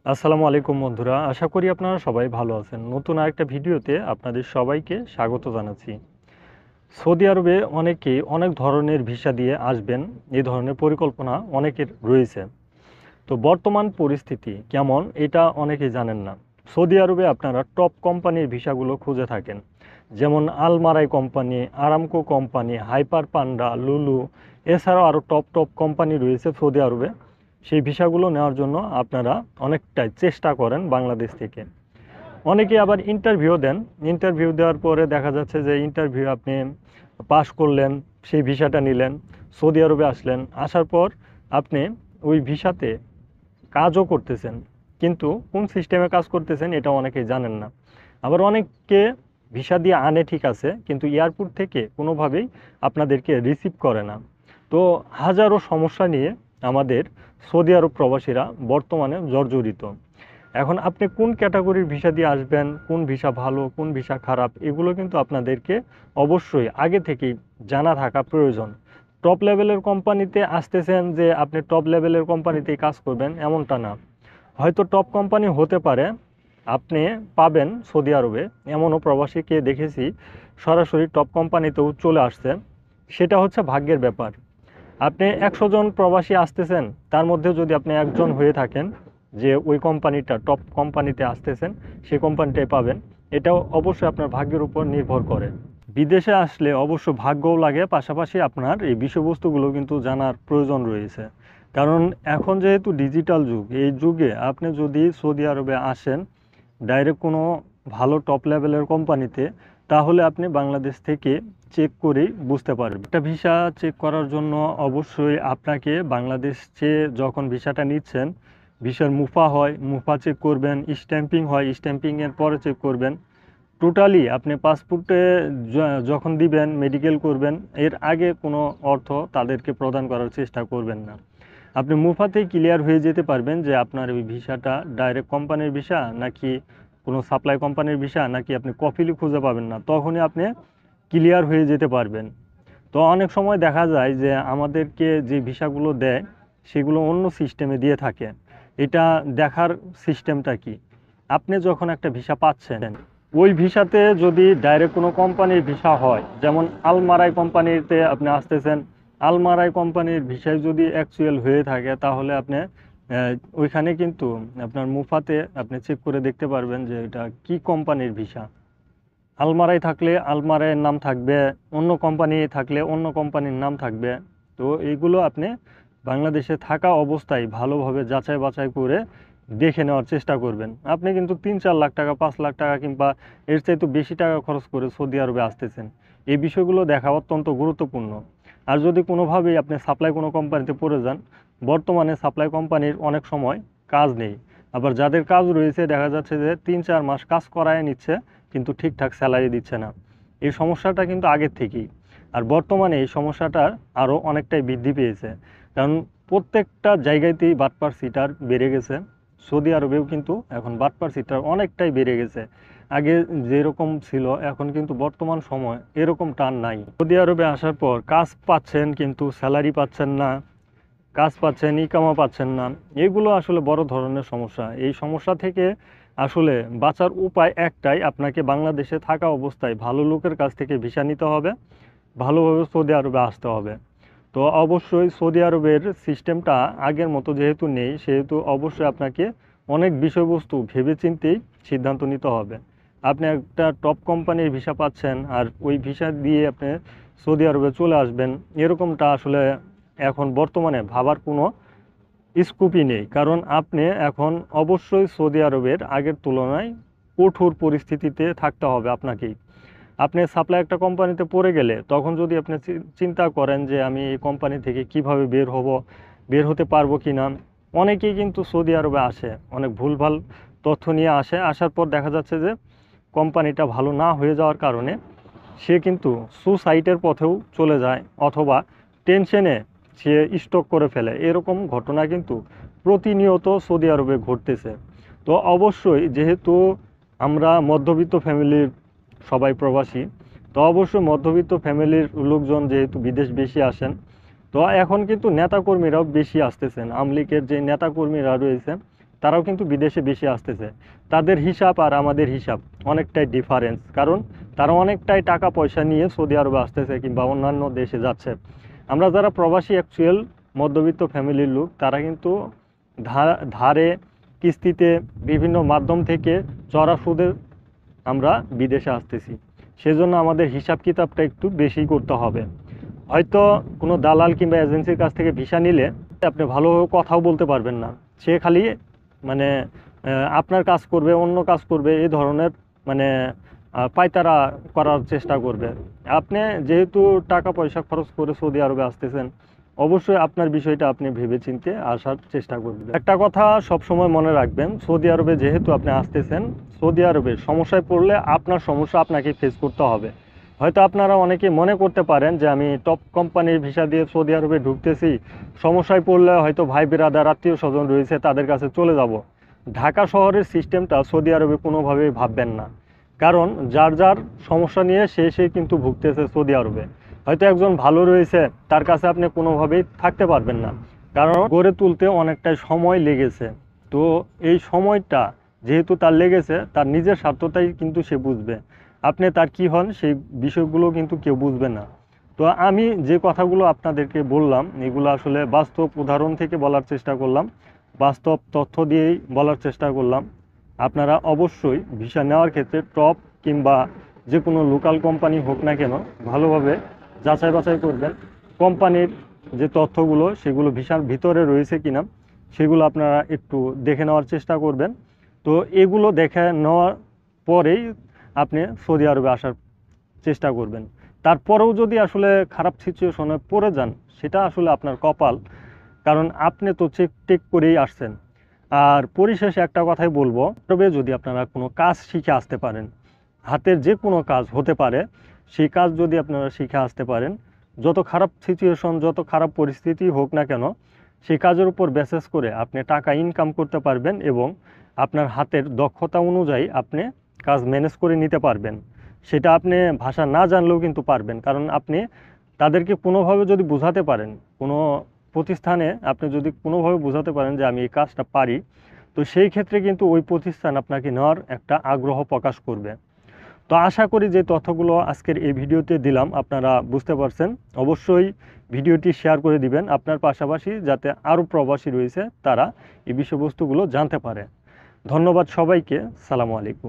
আসসালামু আলাইকুম বন্ধুরা, আশা করি আপনারা সবাই ভালো আছেন। নতুন আরেকটা ভিডিওতে আপনাদের সবাইকে স্বাগত জানাচ্ছি। সৌদি আরবে অনেকেই অনেক ধরনের ভিসা দিয়ে আসবেন, এই ধরনের পরিকল্পনা অনেকের রয়েছে। তো বর্তমান পরিস্থিতি কেমন এটা অনেকেই জানেন না। সৌদি আরবে আপনারা টপ কোম্পানির ভিসাগুলো খুঁজে থাকেন, যেমন Almarai company, Aramco company, hyper panda, Lulu, এছাড়াও আরও টপ টপ কোম্পানি রয়েছে সৌদি আরবে। সেই ভিসাগুলো নেওয়ার জন্য আপনারা অনেকটাই চেষ্টা করেন বাংলাদেশ থেকে। অনেকে আবার ইন্টারভিউ দেন। ইন্টারভিউ দেওয়ার পরে দেখা যাচ্ছে যে ইন্টারভিউ আপনি পাশ করলেন, সেই ভিসাটা নিলেন, সৌদি আরবে আসলেন, আসার পর আপনি ওই ভিসাতে কাজও করতেছেন, কিন্তু কোন সিস্টেমে কাজ করতেছেন এটা অনেকেই জানেন না। আবার অনেককে ভিসা দিয়ে আনে ঠিক আছে, কিন্তু এয়ারপোর্ট থেকে কোনোভাবেই আপনাদেরকে রিসিভ করে না। তো হাজারো সমস্যা নিয়ে আমাদের সৌদি আরব প্রবাসীরা বর্তমানে জর্জরিত। এখন আপনি কোন ক্যাটাগরির ভিসা দিয়ে আসবেন, কোন ভিসা ভালো, কোন ভিসা খারাপ, এগুলো কিন্তু আপনাদেরকে অবশ্যই আগে থেকেই জানা থাকা প্রয়োজন। টপ লেভেলের কোম্পানিতে আসতেছেন যে আপনি টপ লেভেলের কোম্পানিতেই কাজ করবেন এমনটা না। হয়তো টপ কোম্পানি হতে পারে, আপনি পাবেন সৌদি আরবে এমনও প্রবাসীকে দেখেছি সরাসরি টপ কোম্পানিতেও চলে আসছে। সেটা হচ্ছে ভাগ্যের ব্যাপার। আপনি 100 জন প্রবাসী আসতেছেন, তার মধ্যে যদি আপনি একজন হয়ে থাকেন যে ওই কোম্পানিটা টপ কোম্পানিতে আসতেছেন, সেই কোম্পানিটাই পাবেন। এটাও অবশ্যই আপনার ভাগ্যের উপর নির্ভর করে। বিদেশে আসলে অবশ্য ভাগ্যও লাগে, পাশাপাশি আপনার এই বিষয়বস্তুগুলো কিন্তু জানার প্রয়োজন রয়েছে। কারণ এখন যেহেতু ডিজিটাল যুগ, এই যুগে আপনি যদি সৌদি আরবে আসেন ডাইরেক্ট কোনো ভালো টপ লেভেলের কোম্পানিতে, তাহলে আপনি বাংলাদেশ থেকে চেক করেই বুঝতে পারবেন। একটা ভিসা চেক করার জন্য অবশ্যই আপনাকে বাংলাদেশ চেয়ে যখন ভিসাটা নিচ্ছেন, ভিসার মুফা হয়, মুফা চেক করবেন, স্ট্যাম্পিং হয়, স্ট্যাম্পিংয়ের পরে চেক করবেন। টোটালি আপনি পাসপোর্টে যখন দিবেন, মেডিকেল করবেন, এর আগে কোনো অর্থ তাদেরকে প্রদান করার চেষ্টা করবেন না। আপনি মুফাতেই ক্লিয়ার হয়ে যেতে পারবেন যে আপনার ওই ভিসাটা ডাইরেক্ট কোম্পানির ভিসা নাকি কোনো সাপ্লাই কোম্পানির ভিসা, নাকি আপনি কপিলি খুঁজে পাবেন না, তখনই আপনি ক্লিয়ার হয়ে যেতে পারবেন। তো অনেক সময় দেখা যায় যে আমাদেরকে যে ভিসাগুলো দেয় সেগুলো অন্য সিস্টেমে দিয়ে থাকে। এটা দেখার সিস্টেমটা কি, আপনি যখন একটা ভিসা পাচ্ছেন, ওই ভিসাতে যদি ডাইরেক্ট কোনো কোম্পানির ভিসা হয়, যেমন আলমারাই কোম্পানিতে আপনি আসতেছেন, আলমারাই কোম্পানির ভিসায় যদি অ্যাকচুয়াল হয়ে থাকে, তাহলে আপনি ওইখানে কিন্তু আপনার মুফাতে আপনি চেক করে দেখতে পারবেন যে এটা কি কোম্পানির ভিসা। আলমারাই থাকলে আলমারাইয়ের নাম থাকবে, অন্য কোম্পানি থাকলে অন্য কোম্পানির নাম থাকবে। তো এইগুলো আপনি বাংলাদেশে থাকা অবস্থায় ভালোভাবে যাচাই বাছাই করে দেখে নেওয়ার চেষ্টা করবেন। আপনি কিন্তু 3-4 লাখ টাকা, 5 লাখ টাকা কিংবা এর চাইতে বেশি টাকা খরচ করে সৌদি আরবে আসতেছেন, এই বিষয়গুলো দেখা অত্যন্ত গুরুত্বপূর্ণ। আর যদি কোনোভাবেই আপনি সাপ্লাই কোনো কোম্পানিতে পড়ে যান, বর্তমানে সাপ্লাই কোম্পানির অনেক সময় কাজ নেই। আবার যাদের কাজ রয়েছে দেখা যাচ্ছে যে 3-4 মাস কাজ করায় নিচ্ছে, কিন্তু ঠিকঠাক স্যালারি দিচ্ছে না। এই সমস্যাটা কিন্তু আগের থেকেই। আর বর্তমানে এই সমস্যাটা আরও অনেকটাই বৃদ্ধি পেয়েছে, কারণ প্রত্যেকটা জায়গাতেই বাটপার সিটার বেড়ে গেছে। সৌদি আরবেও কিন্তু এখন বাটপার সিটার অনেকটাই বেড়ে গেছে। আগে যেরকম ছিল এখন কিন্তু বর্তমান সময় এরকম টান নাই। সৌদি আরবে আসার পর কাজ পাচ্ছেন কিন্তু স্যালারি পাচ্ছেন না, কাজ পাচ্ছেন ইকামা পাচ্ছেন না, এগুলো আসলে বড় ধরনের সমস্যা। এই সমস্যা থেকে আসলে বাঁচার উপায় একটাই, আপনাকে বাংলাদেশে থাকা অবস্থায় ভালো লোকের কাছ থেকে ভিসা নিতে হবে, ভালোভাবে সৌদি আরবে আসতে হবে। তো অবশ্যই সৌদি আরবের সিস্টেমটা আগের মতো যেহেতু নেই, সেহেতু অবশ্যই আপনাকে অনেক বিষয়বস্তু ভেবেচিন্তেই সিদ্ধান্ত নিতে হবে। আপনি একটা টপ কোম্পানির ভিসা পাচ্ছেন আর ওই ভিসা দিয়ে আপনি সৌদি আরবে চলে আসবেন, এরকমটা আসলে এখন বর্তমানে ভাবার কোনো স্কোপই নেই। কারণ আপনি এখন অবশ্যই সৌদি আরবের আগের তুলনায় কঠোর পরিস্থিতিতে থাকতে হবে আপনাকেই। আপনি সাপ্লাই একটা কোম্পানিতে পড়ে গেলে তখন যদি আপনি চিন্তা করেন যে আমি এই কোম্পানি থেকে কিভাবে বের হব, বের হতে পারবো কি না। অনেকেই কিন্তু সৌদি আরবে আসে অনেক ভুলভাল তথ্য নিয়ে আসে, আসার পর দেখা যাচ্ছে যে কোম্পানিটা ভালো না হয়ে যাওয়ার কারণে সে কিন্তু সুসাইডের পথেও চলে যায়, অথবা টেনশনে সে স্টক করে ফেলে। এরকম ঘটনা কিন্তু প্রতিনিয়ত সৌদি আরবে ঘটতেছে। তো অবশ্যই যেহেতু আমরা মধ্যবিত্ত ফ্যামিলির সবাই প্রবাসী, তো অবশ্যই মধ্যবিত্ত ফ্যামিলির লোকজন যেহেতু বিদেশ বেশি আসেন, তো এখন কিন্তু নেতাকর্মীরাও বেশি আসতেছেন। আওয়ামী লীগের যে নেতাকর্মীরা রয়েছে তারাও কিন্তু বিদেশে বেশি আসতেছে। তাদের হিসাব আর আমাদের হিসাব অনেকটাই ডিফারেন্স, কারণ তারা অনেকটাই টাকা পয়সা নিয়ে সৌদি আরবে আসতেছে কিংবা অন্যান্য দেশে যাচ্ছে। আমরা যারা প্রবাসী অ্যাকচুয়াল মধ্যবিত্ত ফ্যামিলির লোক, তারা কিন্তু ধারে কিস্তিতে বিভিন্ন মাধ্যম থেকে চড়া সুদে আমরা বিদেশে আসতেছি। সেজন্য আমাদের হিসাব কিতাবটা একটু বেশি করতে হবে। হয়তো কোনো দালাল কিংবা এজেন্সির কাছ থেকে ভিসা নিলে আপনি ভালোভাবে কথাও বলতে পারবেন না। সে খালি মানে আপনার কাজ করবে, অন্য কাজ করবে, এই ধরনের মানে পায়তারা করার চেষ্টা করবে। আপনি যেহেতু টাকা পয়সা খরচ করে সৌদি আরবে আসতেছেন, অবশ্যই আপনার বিষয়টা আপনি ভেবেচিন্তে আসার চেষ্টা করবেন। একটা কথা সবসময় মনে রাখবেন, সৌদি আরবে যেহেতু আপনি আসতেছেন, সৌদি আরবে সমস্যায় পড়লে আপনার সমস্যা আপনাকে ফেস করতে হবে। হয়তো আপনারা অনেকে মনে করতে পারেন যে আমি টপ কোম্পানির ভিসা দিয়ে সৌদি আরবে ঢুকতেছি, সমস্যায় পড়লে হয়তো ভাই বেরাদার আত্মীয় স্বজন রয়েছে তাদের কাছে চলে যাব। ঢাকা শহরের সিস্টেমটা সৌদি আরবে কোনোভাবেই ভাববেন না, কারণ যার যার সমস্যা নিয়ে সে কিন্তু ভুগতেছে সৌদি আরবে। হয়তো একজন ভালো রয়েছে, তার কাছে আপনি কোনোভাবেই থাকতে পারবেন না, কারণ গড়ে তুলতে অনেকটাই সময় লেগেছে। তো এই সময়টা যেহেতু তার লেগেছে, তার নিজের স্বার্থটাই কিন্তু সে বুঝবে। আপনি তার কি হন সেই বিষয়গুলো কিন্তু কেউ বুঝবে না। তো আমি যে কথাগুলো আপনাদেরকে বললাম, এগুলো আসলে বাস্তব উদাহরণ থেকে বলার চেষ্টা করলাম, বাস্তব তথ্য দিয়েই বলার চেষ্টা করলাম। আপনারা অবশ্যই ভিসা নেওয়ার ক্ষেত্রে টপ কিংবা যে কোনো লোকাল কোম্পানি হোক না কেন, ভালোভাবে যাচাই বাছাই করবেন। কোম্পানির যে তথ্যগুলো সেগুলো ভিসার ভিতরে রয়েছে কিনা সেগুলো আপনারা একটু দেখে নেওয়ার চেষ্টা করবেন। তো এগুলো দেখে নেওয়ার পরেই আপনি সৌদি আরবে আসার চেষ্টা করবেন। তারপরেও যদি আসলে খারাপ সিচুয়েশনে পড়ে যান, সেটা আসলে আপনার কপাল, কারণ আপনি তো চেক করেই আসছেন। আর পরিশেষে একটা কথাই বলবো, তবে যদি আপনারা কোনো কাজ শিখে আসতে পারেন, হাতের যে কোনো কাজ হতে পারে, সেই কাজ যদি আপনারা শিখে আসতে পারেন, যত খারাপ সিচুয়েশন, যত খারাপ পরিস্থিতি হোক না কেন, সেই কাজের উপর বেসেস করে আপনি টাকা ইনকাম করতে পারবেন এবং আপনার হাতের দক্ষতা অনুযায়ী আপনি কাজ ম্যানেজ করে নিতে পারবেন। সেটা আপনি ভাষা না জানলেও কিন্তু পারবেন, কারণ আপনি তাদেরকে কোনোভাবে যদি বোঝাতে পারেন, কোনো প্রতিষ্ঠানে আপনি যদি কোনোভাবে বোঝাতে পারেন যে আমি এই কাজটা পারি, তো সেই ক্ষেত্রে কিন্তু ওই প্রতিষ্ঠান আপনাকে নেওয়ার একটা আগ্রহ প্রকাশ করবে। তো আশা করি যে তথ্যগুলো আজকের এই ভিডিওতে দিলাম আপনারা বুঝতে পারছেন। অবশ্যই ভিডিওটি শেয়ার করে দিবেন আপনার পাশাপাশি, যাতে আরও প্রবাসী রয়েছে তারা এই বিষয়বস্তুগুলো জানতে পারে। ধন্যবাদ সবাইকে। সালামু আলাইকুম।